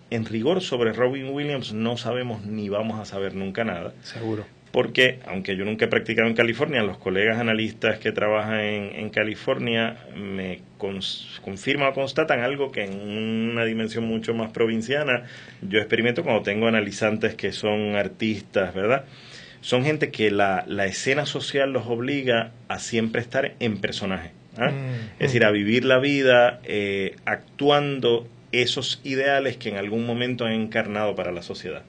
en rigor sobre Robin Williams no sabemos ni vamos a saber nunca nada. Seguro. Porque, aunque yo nunca he practicado en California, los colegas analistas que trabajan en California me confirman o constatan algo que en una dimensión mucho más provinciana yo experimento cuando tengo analizantes que son artistas, ¿verdad? Son gente que la escena social los obliga a siempre estar en personaje, ¿eh? Es decir, a vivir la vida actuando esos ideales que en algún momento han encarnado para la sociedad.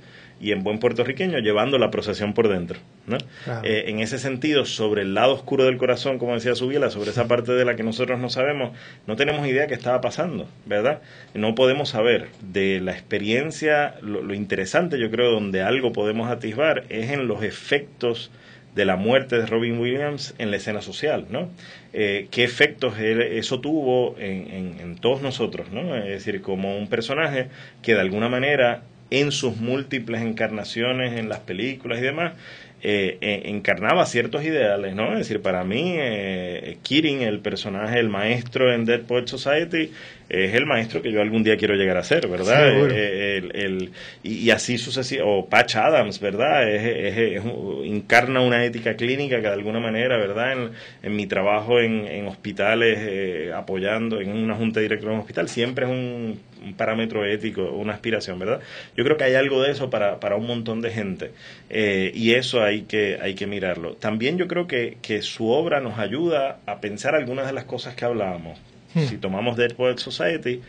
Y en buen puertorriqueño, llevando la procesión por dentro, ¿no? Claro. En ese sentido, sobre el lado oscuro del corazón, como decía Subiela, sobre esa parte de la que nosotros no sabemos, no tenemos idea qué estaba pasando, ¿verdad? No podemos saber. De la experiencia, lo interesante, yo creo, donde algo podemos atisbar, es en los efectos de la muerte de Robin Williams en la escena social, ¿no? ¿Qué efectos eso tuvo en todos nosotros, ¿no? Es decir, como un personaje que de alguna manera en sus múltiples encarnaciones en las películas y demás, encarnaba ciertos ideales, ¿no? Es decir, para mí, Keating, el personaje, el maestro en Dead Poets Society, es el maestro que yo algún día quiero llegar a ser, ¿verdad? Y así sucesivamente, o Patch Adams, ¿verdad? Encarna una ética clínica que de alguna manera, ¿verdad? En mi trabajo en hospitales, apoyando en una junta directora de un hospital, siempre es un parámetro ético, una aspiración, ¿verdad? Yo creo que hay algo de eso para un montón de gente, y eso hay que mirarlo. También yo creo que su obra nos ayuda a pensar algunas de las cosas que hablábamos. Si tomamos Dead Poets Society,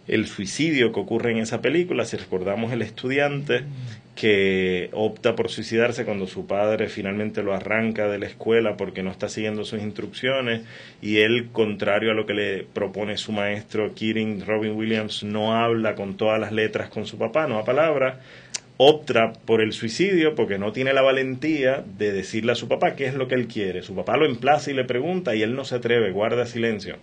el suicidio que ocurre en esa película. Si recordamos, el estudiante que opta por suicidarse cuando su padre finalmente lo arranca de la escuela porque no está siguiendo sus instrucciones, y él, contrario a lo que le propone su maestro Keating, Robin Williams, no habla con todas las letras con su papá, no da palabra, opta por el suicidio porque no tiene la valentía de decirle a su papá qué es lo que él quiere. Su papá lo emplaza y le pregunta y él no se atreve, guarda silencio.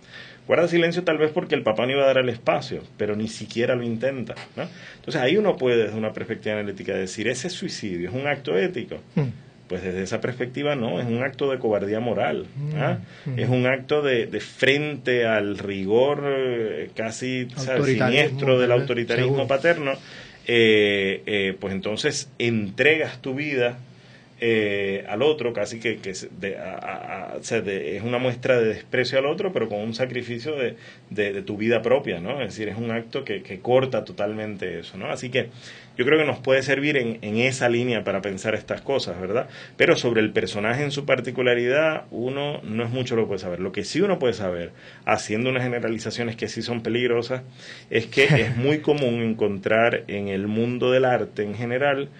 Guarda silencio tal vez porque el papá no iba a dar el espacio, pero ni siquiera lo intenta, ¿no? Entonces ahí uno puede, desde una perspectiva analítica, decir, ¿ese suicidio es un acto ético? Pues desde esa perspectiva no, es un acto de cobardía moral, ¿ah? Es un acto de frente al rigor casi siniestro del autoritarismo paterno. Pues entonces entregas tu vida al otro, casi que es una muestra de desprecio al otro, pero con un sacrificio de tu vida propia, ¿no? Es decir, es un acto que corta totalmente eso, ¿no? Así que yo creo que nos puede servir en esa línea para pensar estas cosas, ¿verdad? Pero sobre el personaje en su particularidad, uno no es mucho lo que puede saber. Lo que sí uno puede saber, haciendo unas generalizaciones que sí son peligrosas, es que es muy común encontrar en el mundo del arte en general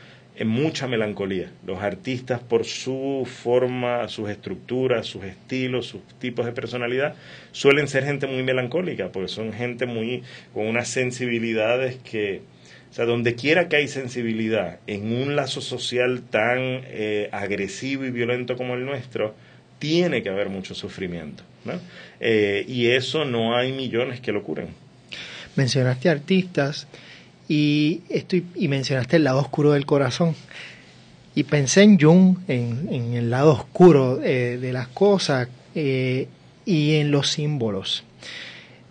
mucha melancolía. Los artistas, por su forma, sus estructuras, sus estilos, sus tipos de personalidad, suelen ser gente muy melancólica, porque son gente muy con unas sensibilidades que, o sea, donde quiera que hay sensibilidad en un lazo social tan agresivo y violento como el nuestro, tiene que haber mucho sufrimiento, ¿no? Y eso no hay millones que lo curen. Mencionaste artistas y mencionaste el lado oscuro del corazón. Y pensé en Jung, en el lado oscuro de las cosas y en los símbolos.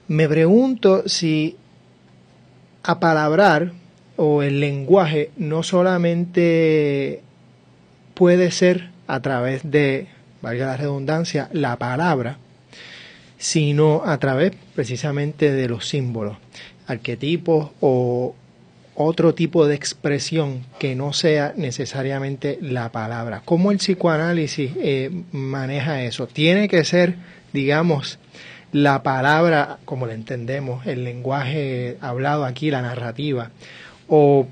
Me pregunto si apalabrar o el lenguaje no solamente puede ser a través de, valga la redundancia, la palabra, sino a través precisamente de los símbolos, arquetipos o otro tipo de expresión que no sea necesariamente la palabra. ¿Cómo el psicoanálisis maneja eso? ¿Tiene que ser, digamos, la palabra como la entendemos, el lenguaje hablado aquí, la narrativa, o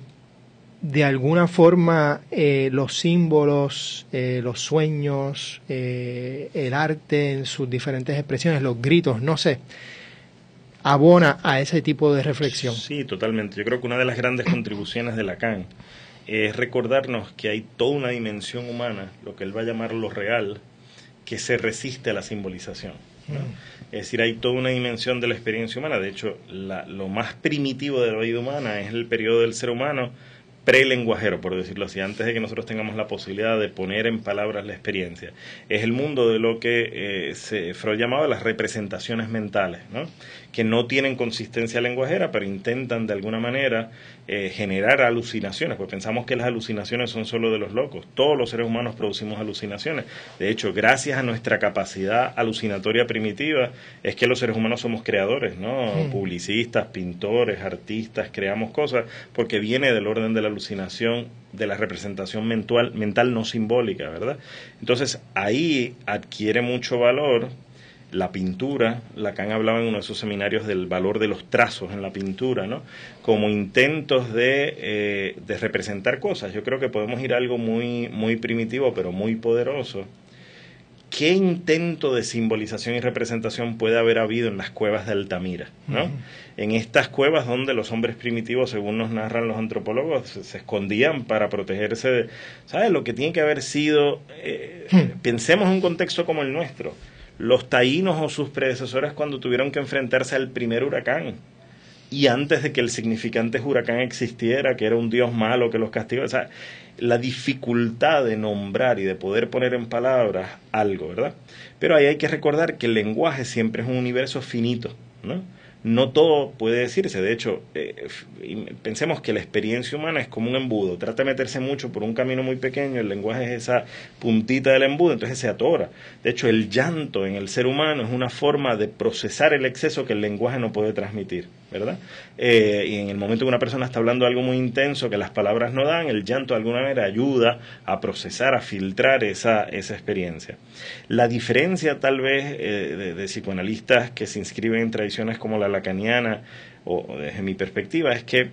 de alguna forma los símbolos, los sueños, el arte en sus diferentes expresiones, los gritos, no sé, abona a ese tipo de reflexión? Sí, totalmente. Yo creo que una de las grandes contribuciones de Lacan es recordarnos que hay toda una dimensión humana, lo que él va a llamar lo real, que se resiste a la simbolización, ¿no? Es decir, hay toda una dimensión de la experiencia humana. De hecho, lo más primitivo de la vida humana es el periodo del ser humano prelenguajero, por decirlo así, antes de que nosotros tengamos la posibilidad de poner en palabras la experiencia. Es el mundo de lo que Freud llamaba las representaciones mentales, ¿no? Que no tienen consistencia lenguajera, pero intentan de alguna manera generar alucinaciones, pues pensamos que las alucinaciones son solo de los locos. Todos los seres humanos producimos alucinaciones. De hecho, gracias a nuestra capacidad alucinatoria primitiva, es que los seres humanos somos creadores, ¿no? Publicistas, pintores, artistas, creamos cosas, porque viene del orden de la alucinación, de la representación mental no simbólica, ¿verdad? Entonces, ahí adquiere mucho valor la pintura. Lacan hablaba en uno de sus seminarios del valor de los trazos en la pintura, ¿no? Como intentos de representar cosas. Yo creo que podemos ir a algo muy, muy primitivo, pero muy poderoso. ¿Qué intento de simbolización y representación puede haber habido en las cuevas de Altamira, ¿no? En estas cuevas donde los hombres primitivos, según nos narran los antropólogos, se escondían para protegerse de, ¿sabes? Lo que tiene que haber sido, pensemos en un contexto como el nuestro. Los taínos o sus predecesores cuando tuvieron que enfrentarse al primer huracán, y antes de que el significante huracán existiera, que era un dios malo que los castigó, o sea, la dificultad de nombrar y de poder poner en palabras algo, ¿verdad? Pero ahí hay que recordar que el lenguaje siempre es un universo finito, ¿no? No todo puede decirse. De hecho, pensemos que la experiencia humana es como un embudo. Trata de meterse mucho por un camino muy pequeño, el lenguaje es esa puntita del embudo, entonces se atora. De hecho, el llanto en el ser humano es una forma de procesar el exceso que el lenguaje no puede transmitir, ¿verdad? Y en el momento que una persona está hablando algo muy intenso que las palabras no dan, el llanto de alguna manera ayuda a procesar, a filtrar esa experiencia. La diferencia tal vez de psicoanalistas que se inscriben en tradiciones como la lacaniana o desde mi perspectiva, es que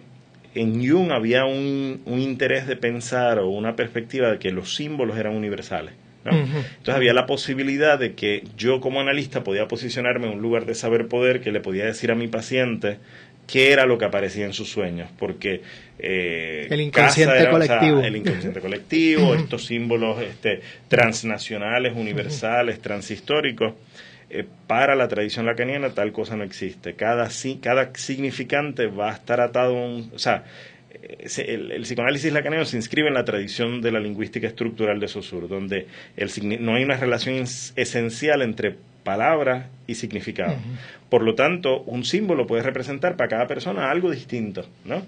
en Jung había un interés de pensar o una perspectiva de que los símbolos eran universales, ¿no? Entonces había la posibilidad de que yo como analista podía posicionarme en un lugar de saber poder que le podía decir a mi paciente qué era lo que aparecía en sus sueños, porque el inconsciente colectivo. O sea, el inconsciente colectivo, estos símbolos transnacionales, universales, transhistóricos, para la tradición lacaniana tal cosa no existe. Cada significante va a estar atado a un... O sea, el psicoanálisis lacaniano se inscribe en la tradición de la lingüística estructural de Saussure, donde no hay una relación esencial entre palabra y significado. Por lo tanto, un símbolo puede representar para cada persona algo distinto, ¿no?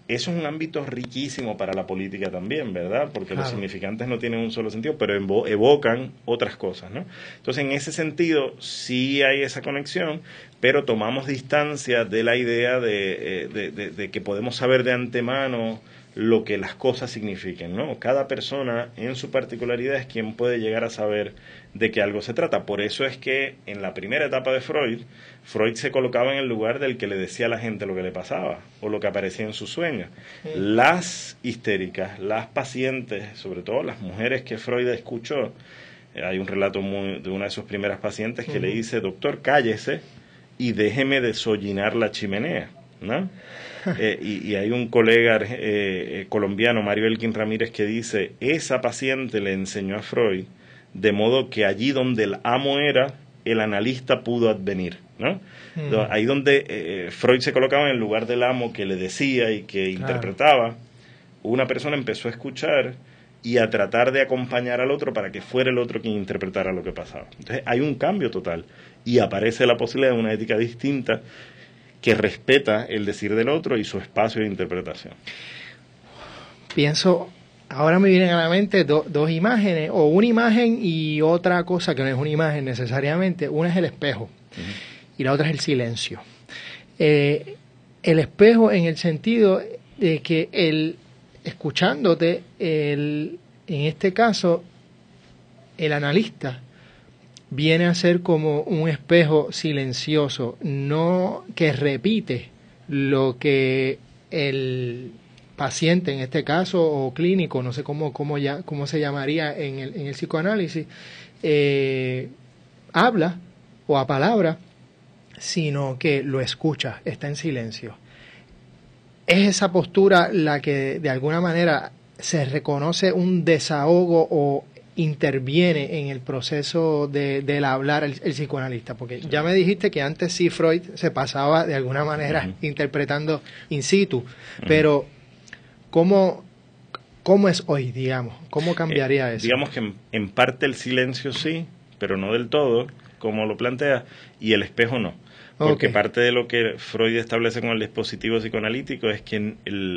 Eso es un ámbito riquísimo para la política también, ¿verdad? Porque los significantes no tienen un solo sentido, pero evocan otras cosas, ¿no? Entonces, en ese sentido, sí hay esa conexión, pero tomamos distancia de la idea de que podemos saber de antemano lo que las cosas signifiquen, ¿no? Cada persona en su particularidad es quien puede llegar a saber de qué algo se trata. Por eso es que en la primera etapa de Freud se colocaba en el lugar del que le decía a la gente lo que le pasaba o lo que aparecía en sus sueños. Las histéricas, las pacientes, sobre todo las mujeres que Freud escuchó, hay un relato de una de sus primeras pacientes que le dice: doctor, cállese y déjeme desollinar la chimenea, ¿no? Y hay un colega colombiano, Mario Elkin Ramírez, que dice: esa paciente le enseñó a Freud de modo que allí donde el amo era, el analista pudo advenir, ¿no? Ahí donde Freud se colocaba en el lugar del amo que le decía y que interpretaba, una persona empezó a escuchar y a tratar de acompañar al otro para que fuera el otro quien interpretara lo que pasaba. Entonces hay un cambio total y aparece la posibilidad de una ética distinta que respeta el decir del otro y su espacio de interpretación. Pienso, ahora me vienen a la mente dos imágenes, o una imagen y otra cosa que no es una imagen necesariamente. Una es el espejo y la otra es el silencio. El espejo en el sentido de que escuchándote, en este caso, el analista viene a ser como un espejo silencioso, no que repite lo que el paciente, en este caso, o clínico, no sé cómo se llamaría en el psicoanálisis, habla o apalabra, sino que lo escucha, está en silencio. Es esa postura la que de alguna manera se reconoce un desahogo o interviene en el proceso del hablar el psicoanalista, porque ya me dijiste que antes sí Freud se pasaba de alguna manera interpretando in situ, pero ¿cómo es hoy, digamos? ¿Cómo cambiaría eso? Digamos que en parte el silencio sí, pero no del todo, como lo plantea, y el espejo no. Porque parte de lo que Freud establece con el dispositivo psicoanalítico es que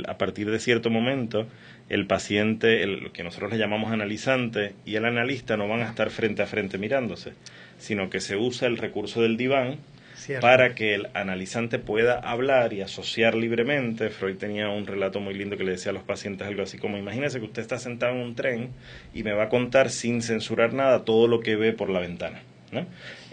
a partir de cierto momento el paciente, lo que nosotros le llamamos analizante, y el analista no van a estar frente a frente mirándose, sino que se usa el recurso del diván para que el analizante pueda hablar y asociar libremente. Freud tenía un relato muy lindo que le decía a los pacientes algo así como: imagínese que usted está sentado en un tren y me va a contar sin censurar nada todo lo que ve por la ventana, ¿no?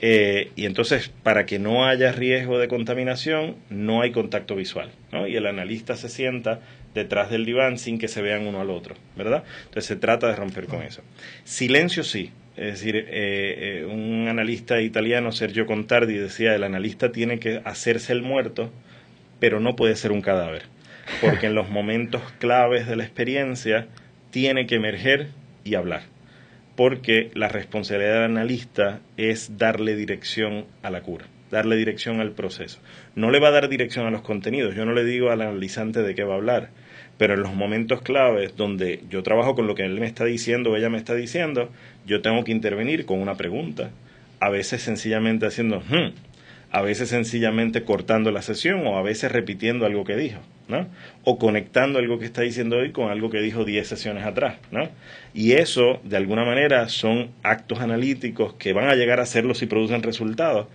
Y entonces, para que no haya riesgo de contaminación, no hay contacto visual, ¿no? Y el analista se sienta detrás del diván sin que se vean uno al otro, ¿verdad? Entonces se trata de romper con eso. Silencio sí. Es decir, un analista italiano, Sergio Contardi, decía: el analista tiene que hacerse el muerto, pero no puede ser un cadáver, porque en los momentos claves de la experiencia tiene que emerger y hablar, porque la responsabilidad del analista es darle dirección a la cura, darle dirección al proceso. No le va a dar dirección a los contenidos. Yo no le digo al analizante de qué va a hablar, pero en los momentos claves donde yo trabajo con lo que él me está diciendo o ella me está diciendo, yo tengo que intervenir con una pregunta, a veces sencillamente haciendo a veces sencillamente cortando la sesión, o a veces repitiendo algo que dijo, ¿no? O conectando algo que está diciendo hoy con algo que dijo 10 sesiones atrás, ¿no? Y eso, de alguna manera, son actos analíticos que van a llegar a hacerlo si producen resultados,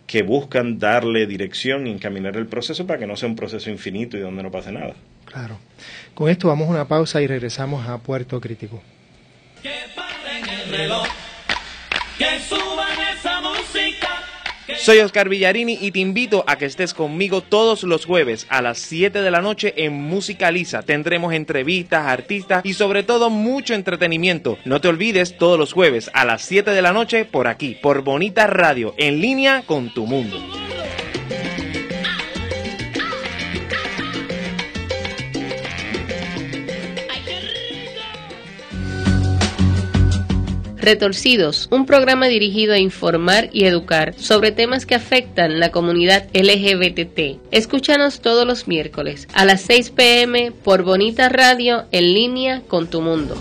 que buscan darle dirección y encaminar el proceso para que no sea un proceso infinito y donde no pase nada. Claro. Con esto vamos a una pausa y regresamos a Puerto Crítico. Que paren el reloj, que suban esa música, Soy Oscar Villarini y te invito a que estés conmigo todos los jueves a las 7 de la noche en Musicaliza. Tendremos entrevistas, artistas y sobre todo mucho entretenimiento. No te olvides, todos los jueves a las 7 de la noche por aquí, por Bonita Radio, en línea con tu mundo. Retorcidos, un programa dirigido a informar y educar sobre temas que afectan la comunidad LGBT. Escúchanos todos los miércoles a las 6 p.m. por Bonita Radio, en línea con tu mundo.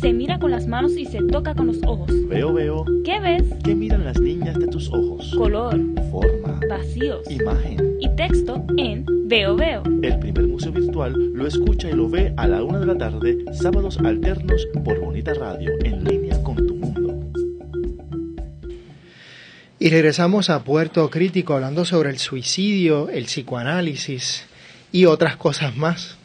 Se mira con las manos y se toca con los ojos. Veo. ¿Qué ves? ¿Qué miran las niñas de tus ojos? Color, forma, vacíos, imagen y texto en Veo. El primer museo virtual lo escucha y lo ve a la 1 de la tarde, sábados alternos por Bonita Radio, en línea con tu mundo. Y regresamos a Puerto Crítico hablando sobre el suicidio, el psicoanálisis y otras cosas más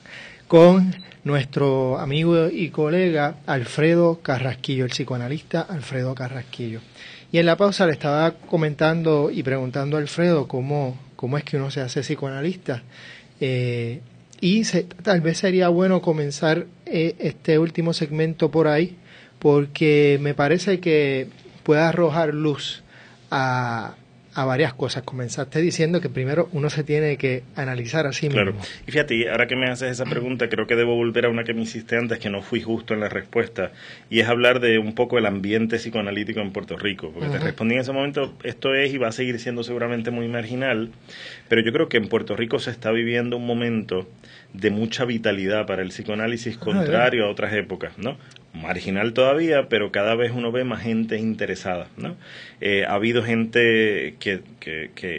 con nuestro amigo y colega Alfredo Carrasquillo, el psicoanalista Alfredo Carrasquillo. Y en la pausa le estaba comentando y preguntando a Alfredo cómo es que uno se hace psicoanalista. Tal vez sería bueno comenzar este último segmento por ahí, porque me parece que puede arrojar luz a varias cosas. Comenzaste diciendo que primero uno se tiene que analizar a sí mismo. Claro. Y fíjate, ahora que me haces esa pregunta, creo que debo volver a una que me hiciste antes, que no fui justo en la respuesta, y es hablar de un poco el ambiente psicoanalítico en Puerto Rico, porque te respondí en ese momento, esto es y va a seguir siendo seguramente muy marginal, pero yo creo que en Puerto Rico se está viviendo un momento de mucha vitalidad para el psicoanálisis, contrario a otras épocas, ¿no? Marginal todavía, pero cada vez uno ve más gente interesada, ¿no? Ha habido gente que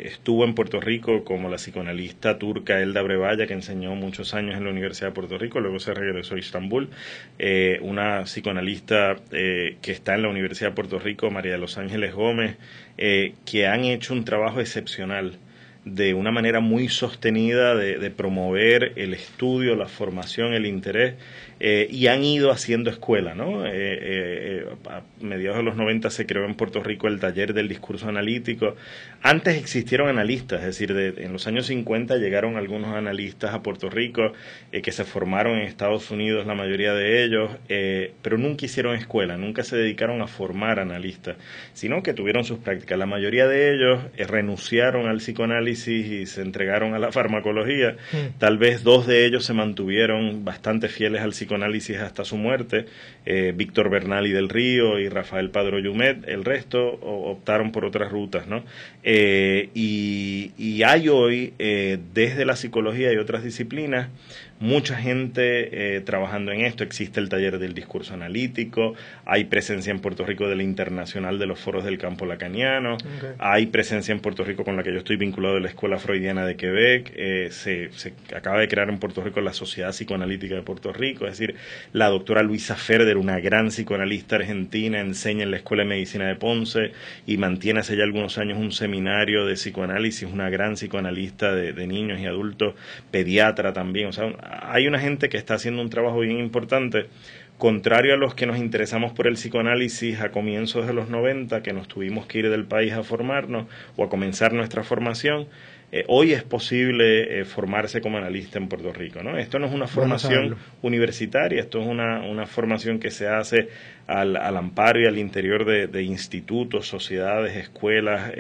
estuvo en Puerto Rico, como la psicoanalista turca Elda Brevalla, que enseñó muchos años en la Universidad de Puerto Rico, luego se regresó a Istambul. Una psicoanalista que está en la Universidad de Puerto Rico, María de los Ángeles Gómez, que han hecho un trabajo excepcional de una manera muy sostenida de promover el estudio, la formación, el interés, y han ido haciendo escuela, ¿no? A mediados de los 90 se creó en Puerto Rico el taller del discurso analítico. Antes existieron analistas, es decir, en los años 50 llegaron algunos analistas a Puerto Rico que se formaron en Estados Unidos, la mayoría de ellos, pero nunca hicieron escuela, nunca se dedicaron a formar analistas, sino que tuvieron sus prácticas. La mayoría de ellos renunciaron al psicoanálisis y se entregaron a la farmacología. Tal vez 2 de ellos se mantuvieron bastante fieles al psicoanálisis hasta su muerte, Víctor Bernal y del Río y Rafael Padro Yumet. El resto optaron por otras rutas, ¿no? Y hay hoy, desde la psicología y otras disciplinas, mucha gente trabajando en esto. Existe el taller del discurso analítico, hay presencia en Puerto Rico de la Internacional de los Foros del Campo Lacaniano, hay presencia en Puerto Rico con la que yo estoy vinculado de la Escuela Freudiana de Quebec, se acaba de crear en Puerto Rico la Sociedad Psicoanalítica de Puerto Rico, es decir, la doctora Luisa Ferder, una gran psicoanalista argentina, enseña en la Escuela de Medicina de Ponce y mantiene hace ya algunos años un seminario de psicoanálisis, una gran psicoanalista de niños y adultos, pediatra también. O sea, hay una gente que está haciendo un trabajo bien importante, contrario a los que nos interesamos por el psicoanálisis a comienzos de los 90, que nos tuvimos que ir del país a formarnos o a comenzar nuestra formación. Hoy es posible formarse como analista en Puerto Rico, ¿no? Esto no es una formación universitaria, esto es una formación que se hace al amparo y al interior de institutos, sociedades, escuelas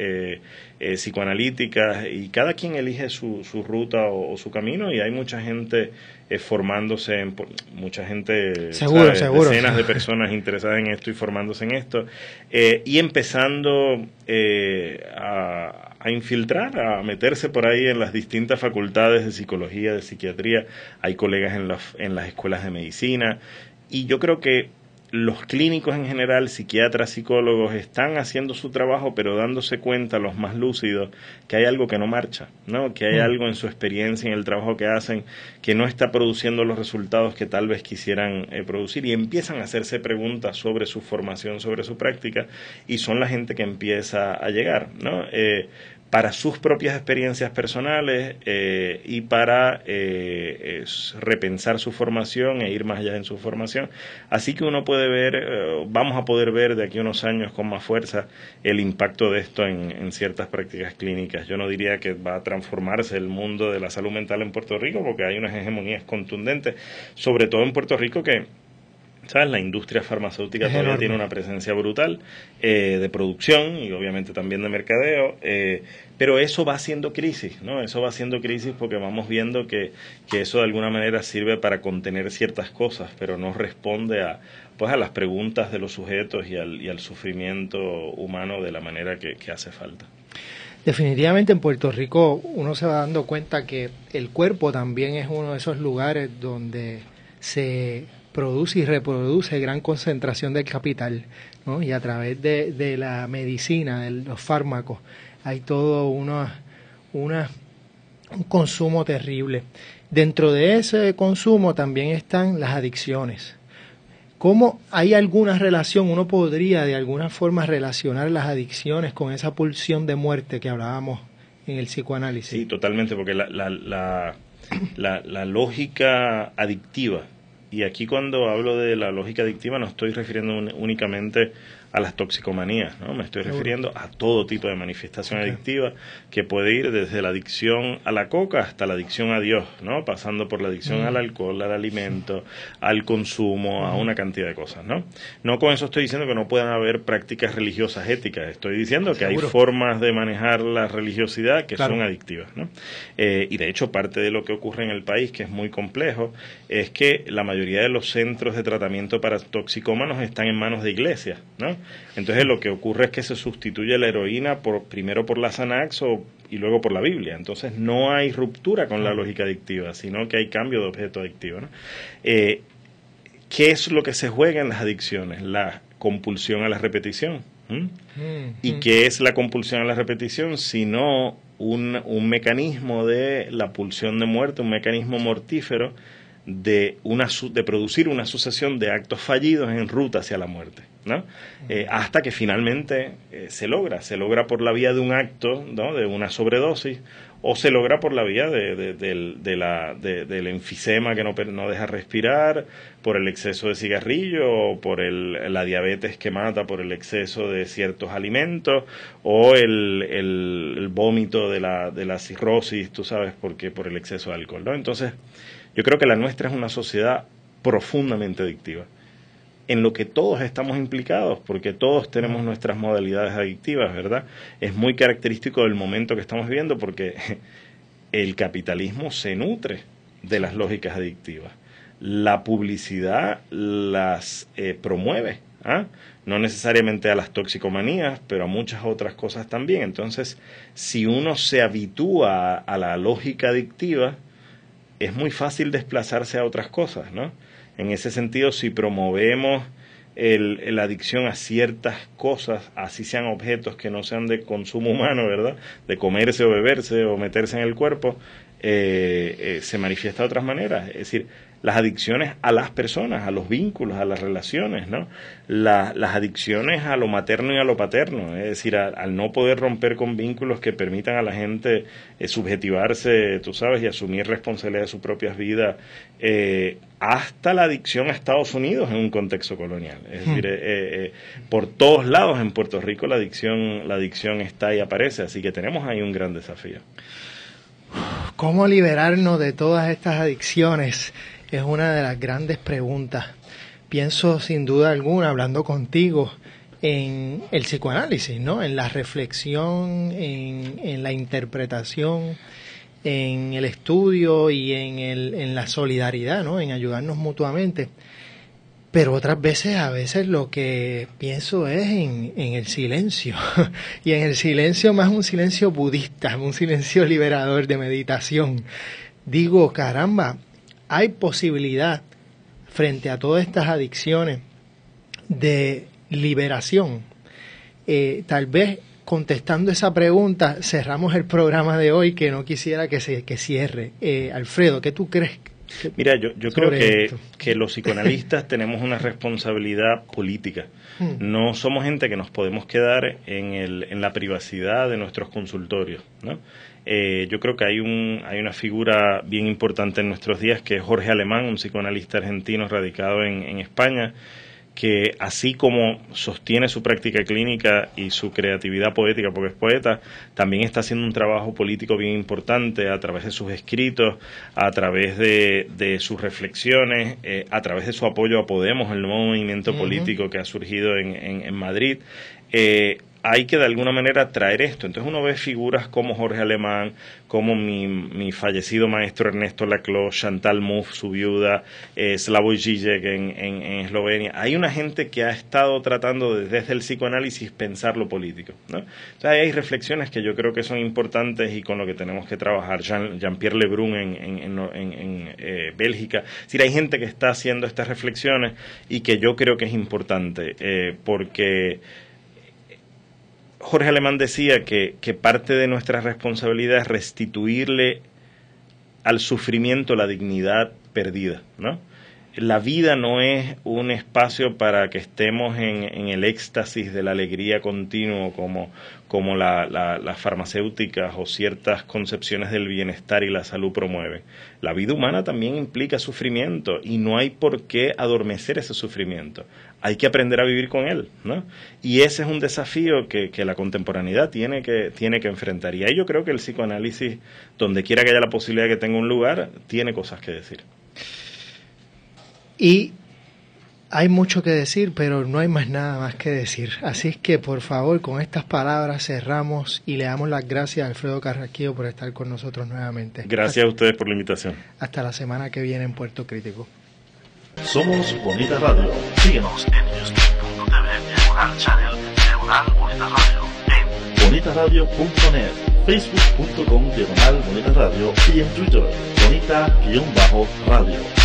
psicoanalíticas, y cada quien elige su ruta o su camino, y hay mucha gente formándose, mucha gente, seguro. Decenas de personas interesadas en esto y formándose en esto, y empezando a infiltrar, a meterse por ahí en las distintas facultades de psicología, de psiquiatría. Hay colegas en las escuelas de medicina, y yo creo que los clínicos en general, psiquiatras, psicólogos, están haciendo su trabajo, pero dándose cuenta, los más lúcidos, que hay algo que no marcha, ¿no? Que hay algo en su experiencia, en el trabajo que hacen, que no está produciendo los resultados que tal vez quisieran producir, y empiezan a hacerse preguntas sobre su formación, sobre su práctica, y son la gente que empieza a llegar, ¿no? para sus propias experiencias personales y para repensar su formación e ir más allá en su formación. Así que uno puede ver, vamos a poder ver de aquí a unos años con más fuerza el impacto de esto en ciertas prácticas clínicas. Yo no diría que va a transformarse el mundo de la salud mental en Puerto Rico, porque hay unas hegemonías contundentes, sobre todo en Puerto Rico, que ¿sabes? La industria farmacéutica todavía tiene una presencia brutal de producción y obviamente también de mercadeo, pero eso va haciendo crisis, ¿no? Eso va haciendo crisis porque vamos viendo que eso de alguna manera sirve para contener ciertas cosas, pero no responde a las preguntas de los sujetos y al sufrimiento humano de la manera que hace falta. Definitivamente en Puerto Rico uno se va dando cuenta que el cuerpo también es uno de esos lugares donde se produce y reproduce gran concentración del capital, ¿no? Y a través de la medicina, de los fármacos, hay todo un consumo terrible. Dentro de ese consumo también están las adicciones. ¿Cómo hay alguna relación? Uno podría de alguna forma relacionar las adicciones con esa pulsión de muerte que hablábamos en el psicoanálisis. Sí, totalmente, porque la lógica adictiva, y aquí cuando hablo de la lógica adictiva no estoy refiriendo únicamente a las toxicomanías, ¿no? Me estoy refiriendo a todo tipo de manifestación adictiva que puede ir desde la adicción a la coca hasta la adicción a Dios, ¿no? Pasando por la adicción al alcohol, al alimento, al consumo, a una cantidad de cosas, ¿no? No con eso estoy diciendo que no puedan haber prácticas religiosas éticas, estoy diciendo que hay formas de manejar la religiosidad que son adictivas, ¿no? Y de hecho parte de lo que ocurre en el país, que es muy complejo, es que la mayoría de los centros de tratamiento para toxicómanos están en manos de iglesias, ¿no? Entonces lo que ocurre es que se sustituye la heroína primero por la Xanax y luego por la Biblia. Entonces no hay ruptura con la lógica adictiva, sino que hay cambio de objeto adictivo, ¿no? ¿Qué es lo que se juega en las adicciones? La compulsión a la repetición. ¿Y qué es la compulsión a la repetición? Sino un mecanismo de la pulsión de muerte, un mecanismo mortífero de producir una sucesión de actos fallidos en ruta hacia la muerte, ¿no? Hasta que finalmente se logra por la vía de un acto, ¿no? De una sobredosis, o se logra por la vía del enfisema que no deja respirar, por el exceso de cigarrillo, o por la diabetes que mata por el exceso de ciertos alimentos, o el vómito de la cirrosis, tú sabes, por el exceso de alcohol, ¿no? Entonces, yo creo que la nuestra es una sociedad profundamente adictiva, en lo que todos estamos implicados, porque todos tenemos nuestras modalidades adictivas, ¿verdad? Es muy característico del momento que estamos viviendo, porque el capitalismo se nutre de las lógicas adictivas. La publicidad las promueve, no necesariamente a las toxicomanías, pero a muchas otras cosas también. Entonces, si uno se habitúa a la lógica adictiva, es muy fácil desplazarse a otras cosas, ¿no? En ese sentido, si promovemos la adicción a ciertas cosas, así sean objetos que no sean de consumo humano, ¿verdad? De comerse o beberse o meterse en el cuerpo, se manifiesta de otras maneras. Es decir, las adicciones a las personas, a los vínculos, a las relaciones, ¿no? Las adicciones a lo materno y a lo paterno, es decir, al no poder romper con vínculos que permitan a la gente subjetivarse, tú sabes, y asumir responsabilidad de sus propias vidas, hasta la adicción a Estados Unidos en un contexto colonial. Es decir, por todos lados en Puerto Rico la adicción está y aparece, así que tenemos ahí un gran desafío. ¿Cómo liberarnos de todas estas adicciones? Es una de las grandes preguntas. Pienso sin duda alguna, hablando contigo, en el psicoanálisis, ¿no? En la reflexión, en la interpretación, en el estudio y en la solidaridad, ¿no? En ayudarnos mutuamente. Pero otras veces, a veces lo que pienso es en el silencio. Y en el silencio más un silencio budista, un silencio liberador de meditación. Digo, caramba, hay posibilidad frente a todas estas adicciones de liberación. Tal vez contestando esa pregunta cerramos el programa de hoy, que no quisiera que cierre. Alfredo, ¿qué tú crees Mira, yo creo que los psicoanalistas tenemos una responsabilidad política. No somos gente que nos podemos quedar en la privacidad de nuestros consultorios, ¿no? Yo creo que hay una figura bien importante en nuestros días, que es Jorge Alemán, un psicoanalista argentino radicado en España, que así como sostiene su práctica clínica y su creatividad poética, porque es poeta, también está haciendo un trabajo político bien importante a través de sus escritos, a través de sus reflexiones, a través de su apoyo a Podemos, el nuevo movimiento político que ha surgido en Madrid. Hay que de alguna manera traer esto. Entonces uno ve figuras como Jorge Alemán, como mi fallecido maestro Ernesto Laclau, Chantal Mouffe, su viuda, Slavoj Žižek en Eslovenia. Hay una gente que ha estado tratando desde el psicoanálisis pensar lo político, ¿no? Entonces hay reflexiones que yo creo que son importantes y con lo que tenemos que trabajar. Jean-Pierre Lebrun en Bélgica. Es decir, hay gente que está haciendo estas reflexiones y que yo creo que es importante, porque Jorge Alemán decía que parte de nuestra responsabilidad es restituirle al sufrimiento la dignidad perdida, ¿no? La vida no es un espacio para que estemos en el éxtasis de la alegría continuo como las farmacéuticas o ciertas concepciones del bienestar y la salud promueven. La vida humana también implica sufrimiento y no hay por qué adormecer ese sufrimiento. Hay que aprender a vivir con él, ¿no? Y ese es un desafío que la contemporaneidad tiene que enfrentar. Y ahí yo creo que el psicoanálisis, donde quiera que haya la posibilidad de que tenga un lugar, tiene cosas que decir. Y hay mucho que decir, pero no hay nada más que decir. Así es que, por favor, con estas palabras cerramos y le damos las gracias a Alfredo Carrasquillo por estar con nosotros nuevamente. Gracias a ustedes por la invitación. Hasta la semana que viene en Puerto Crítico. Somos Bonita Radio. Síguenos en youtube.tv /channel Bonita Radio, en bonitaradio.net, facebook.com/Bonita Radio y en Twitter Bonita-Radio.